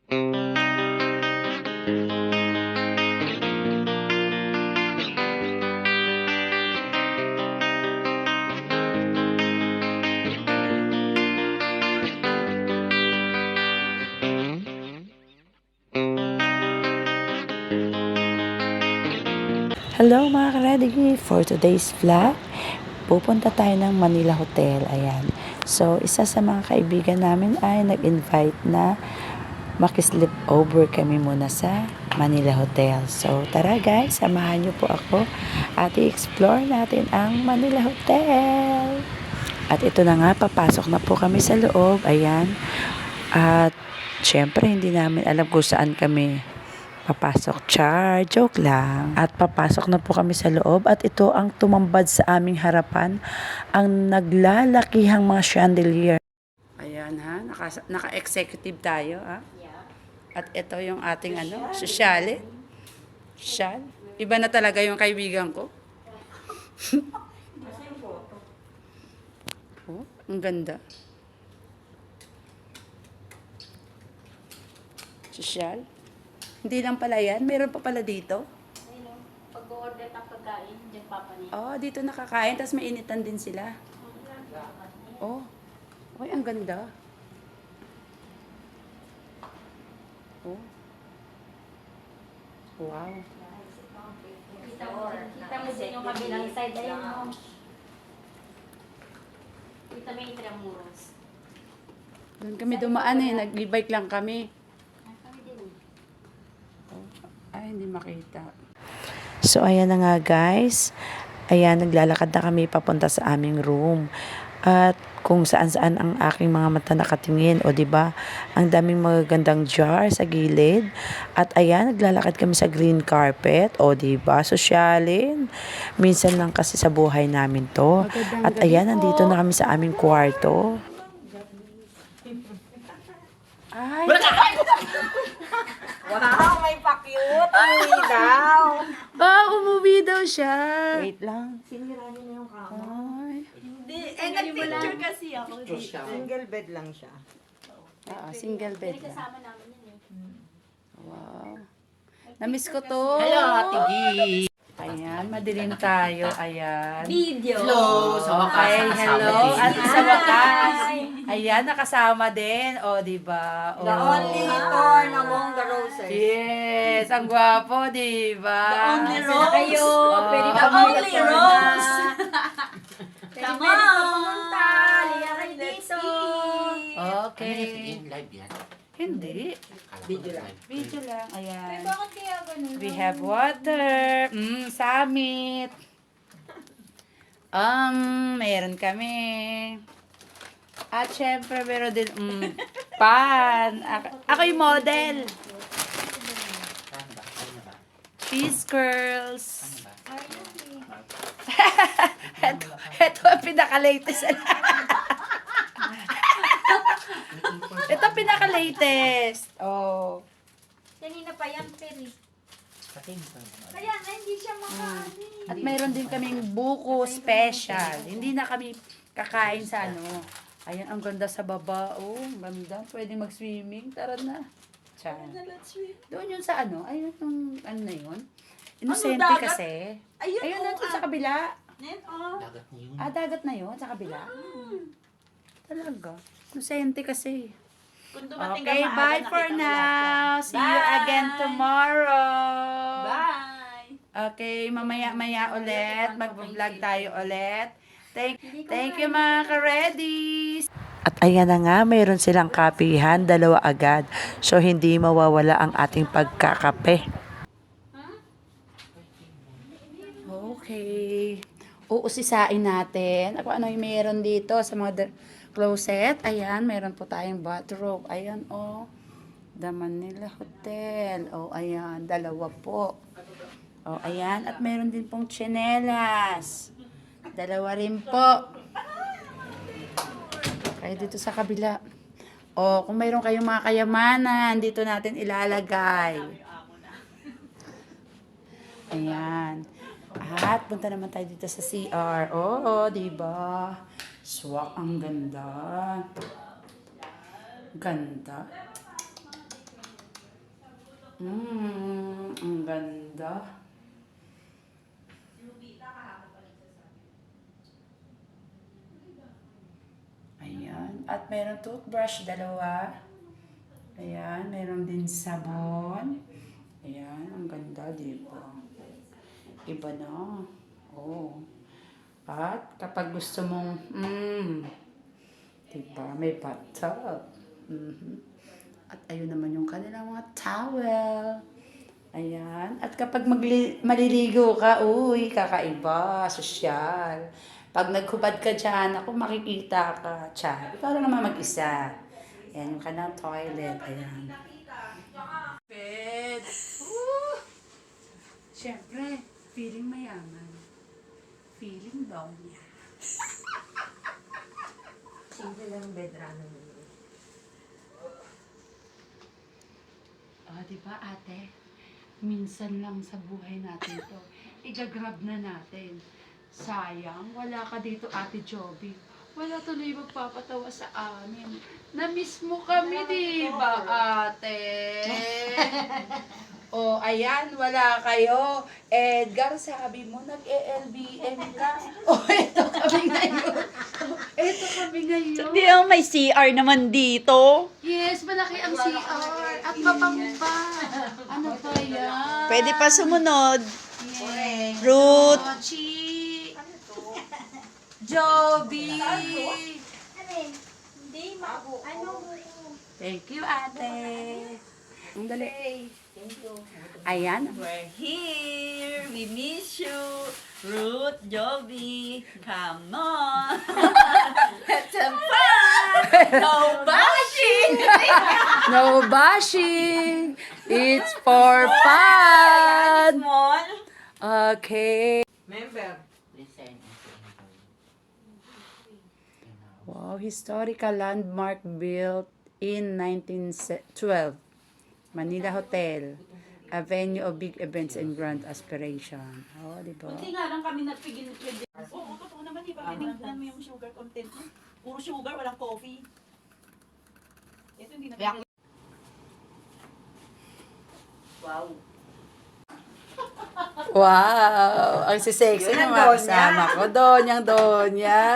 Hello mga ka-ready! For today's vlog, pupunta tayo ng Manila Hotel. Ayan. So, isa sa mga kaibigan namin ay nag-invite na makisleep over kami muna sa Manila Hotel. So, tara guys, samahan niyo po ako at i-explore natin ang Manila Hotel. At ito na nga, papasok na po kami sa loob. Ayan. At syempre, hindi namin alam kung saan kami papasok. Char, joke lang. At papasok na po kami sa loob at ito ang tumambad sa aming harapan, ang naglalakihang mga chandelier. Ayan ha, naka-executive tayo ha. At ito yung ating sosyale. Shal. Iba na talaga yung kaibigan ko. Oh, ang ganda. Sosyal. Hindi lang pala yan. Meron pa pala dito. Ayun, pag-order ng pagkain, dyan papanin. Oh, dito nakakain. Tapos mainitan din sila. Oh. Okay, ang ganda. Oh. Wow. Kita mo din yung kabilang side. Ayun mo. Kita mo yung Intramuros. Doon kami dumaan Nag-bike lang kami. Kami din eh. Ay, hindi makita. So, ayan na nga guys. Ayan, naglalakad na kami papunta sa aming room. At kung saan-saan ang aking mga mata nakatingin. O, diba? Ang daming magagandang jar sa gilid. At ayan, naglalakad kami sa green carpet. O, diba? Sosyalin. Minsan lang kasi sa buhay namin to. At ayan, nandito na kami sa aming kwarto. Ay! Wow, may pa-cute. Umuwi daw. Umuwi daw siya. Wait lang. Sinira niyo na yung kama. Ay. Nag-picture kasi ako. Single bed lang siya. Single bed lang. Kasama namin yun eh. Wow. Namiss ko to. Hello, Ate G. Ayan, madilim tayo. Ayan. Video! Hello. Sa wakas, Okay, nakasama hello. din. At sa wakas. Ayan, nakasama din. O, diba? O. The only thorn among the roses. Yes, ang gwapo, diba? The only Sila rose. kayo. Pwede The ka only pumunta. rose. Pwede Come pwede ka on. pumunta. Liya kayo Let's dito. eat. Okay. Live yan. Hindi. Video lang. Video lang. Ayan. Bakit kaya ganun? We have water. Summit. Meron kami. At syempre, meron din, pan. Ako yung model. Ano ba? Ano ba? Peace Girls. Ano ba? Ito ang pinaka-latest. Ito pinaka-latest. Oh. Kanina pa yan, Peri. Pating ko. Kaya na, hindi siya makaani. At mayroon din kaming buko special. Hindi na kami kakain sa Ayan, ang ganda sa baba. Oh, ang ganda. Pwede mag-swimming. Tara na. Tiyan. Doon yun sa Ayun yung na yun. Inosente dagat? kasi. Ayun, Ayun oo, natin sa kabila. Dagat niyo yun. Dagat na yun sa kabila. Talaga. Inosente kasi. Kung dumating Okay, ka maaga, bye for nakita mo now. lahat yan. See you again tomorrow. Bye. Okay, mamaya-maya ulit. Mag-vlog tayo ulit. Thank you mga ka-readies. At ayan na nga, mayroon silang kapihan, 2 agad. So, hindi mawawala ang ating pagkakape. Okay. Uusisain natin. Ano yung meron dito sa mga closet. Ayan, meron po tayong bathrobe. Ayan, oh. The Manila Hotel. Oh, ayan, 2 po. Oh, ayan. At meron din pong tsinelas. 2 rin po. Kaya dito sa kabila. O, kung mayroon kayong mga kayamanan, dito natin ilalagay. Ayan. At punta naman tayo dito sa CR. Oo, diba? Swak, ang ganda. Ganda. Ang ganda. Ayan. At meron toothbrush, dalawa. Ayan. Meron din sabon. Ayan. Ang ganda, di ba? Iba na. Oh. At kapag gusto mong, diba, may bathtub. At ayun naman yung kanilang mga towel. Ayan. At kapag maliligo ka, uy, kakaiba, sosyal. Pag naghubad ka dyan, ako makikita ka, tiyan. Ikaw lang naman mag-isa. Ayan, yung kanilang toilet. Ayan. Bed. Woo! Siyempre, feeling mayaman. Feeling daw niya. Single lang bedrano mo. Diba ate? Minsan lang sa buhay natin to. Igagrab na natin. Sayang, wala ka dito ate Joby. Wala tuloy magpapatawa sa amin. Na-miss mo kami, di ba ate? Oh, ayan, wala kayo. Edgar, sabi mo, nag-LBM ka. Oh, eto kami ngayon. Eto kami ngayon. Hindi may CR naman dito. Yes, malaki ang CR. At mabango pa. Ano ba yan? Pwede pa sumunod. Yes. Fruit. Mochi. Joby. Thank you, ate. Ang dali. Ayan. We're here. We miss you. Ruth, Joby. Come on. Let's have fun. No bashing. No bashing. It's for fun. Small. Okay. Member. Listen. Wow, historical landmark built in 1912. Manila Hotel, a venue of big events and grand aspiration. Oh, di ba? Hindi nga lang kami nagpigil. Oo, totoo naman. Di ba? Tinignan mo yung sugar content mo. Puro sugar, walang coffee. Ito hindi na. Wow. Wow! Ang sisexy Yun na ang mga Donya. kasama ko. Donyang Donya.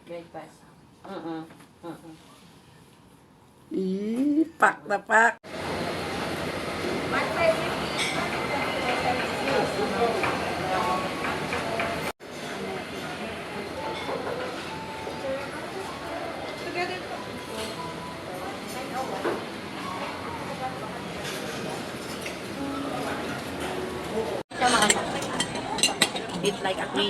Breakfast. Pak na pak. Eat like a queen.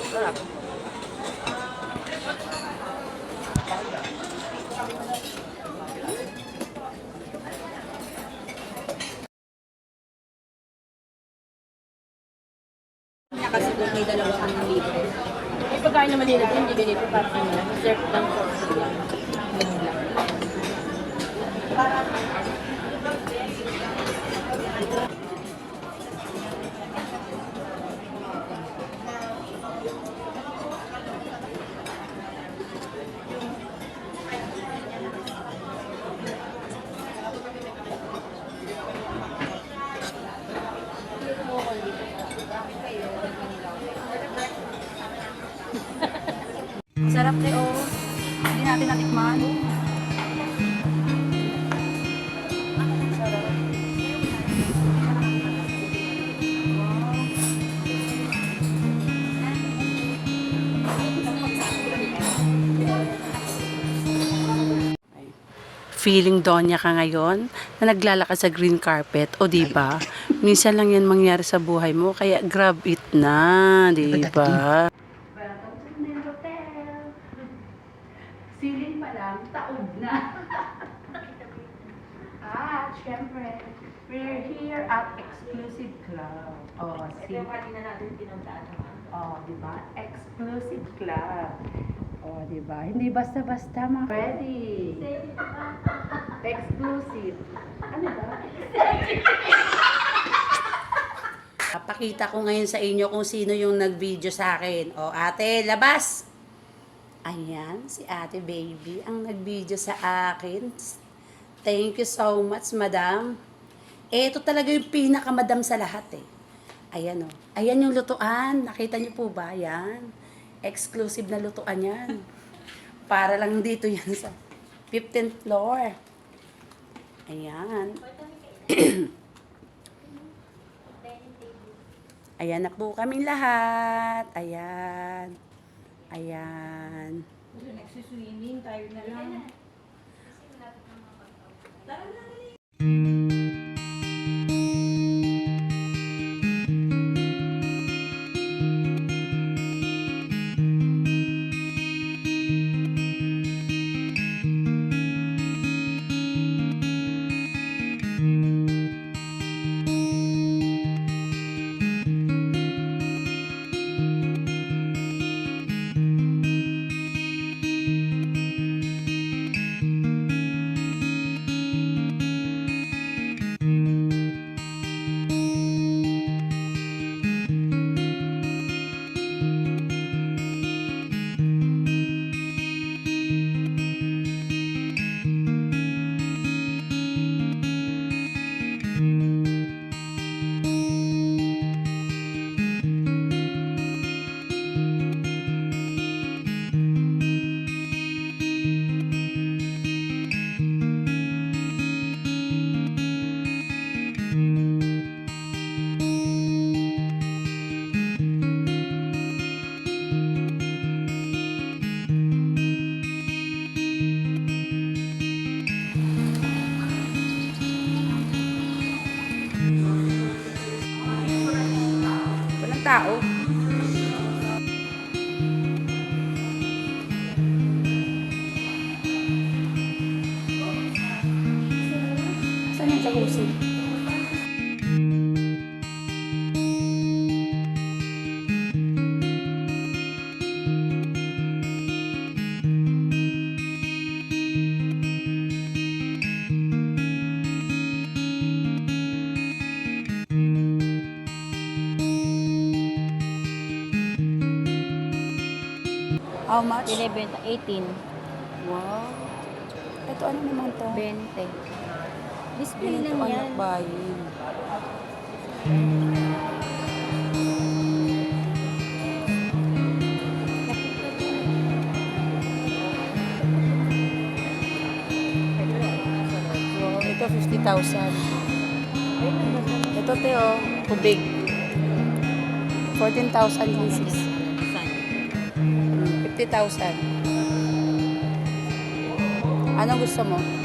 Sarap. Nakasugot may 2,000. May pagkain naman nila din, hindi ganito para sa nila. Serve lang po sila. Sarap de oh. Hindi natin natikman. Sarap. Feeling Donya ka ngayon na naglalakad sa green carpet, o di ba? Minsan lang yan mangyari sa buhay mo, kaya grab it na, di ba? Feeling pa lang, taob na. At syempre, we're here at exclusive Exclusive club. Oh, Ito yung kanina natin pinuntaan naman. Oh, di ba? Exclusive club. Oh, di ba? Hindi basta-basta mga ready. Exclusive. Ano ba? Papakita ko ngayon sa inyo kung sino yung nag-video sa akin. O, ate, labas! Ayan, si ate baby ang nag-video sa akin. Thank you so much, madam. Ito talaga yung pinakamadam sa lahat eh. Ayan o. Ayan yung lutuan. Nakita niyo po ba? Ayan. Exclusive na lutuan yan. Para lang dito yan sa 15th floor. Ayan. Ayan na po kaming lahat. Ayan. Ayan. Nagsiswimming, tayo na lang. Walang tao. Saan yung jacuzzi? How much? Binibenta 18. Wow. Ito ano naman to? 20. Display Ito lang yan. anak bayin. So, ito 50,000. Ito Teo, tubig. 14,000 pieces. 50,000. Ano gusto mo?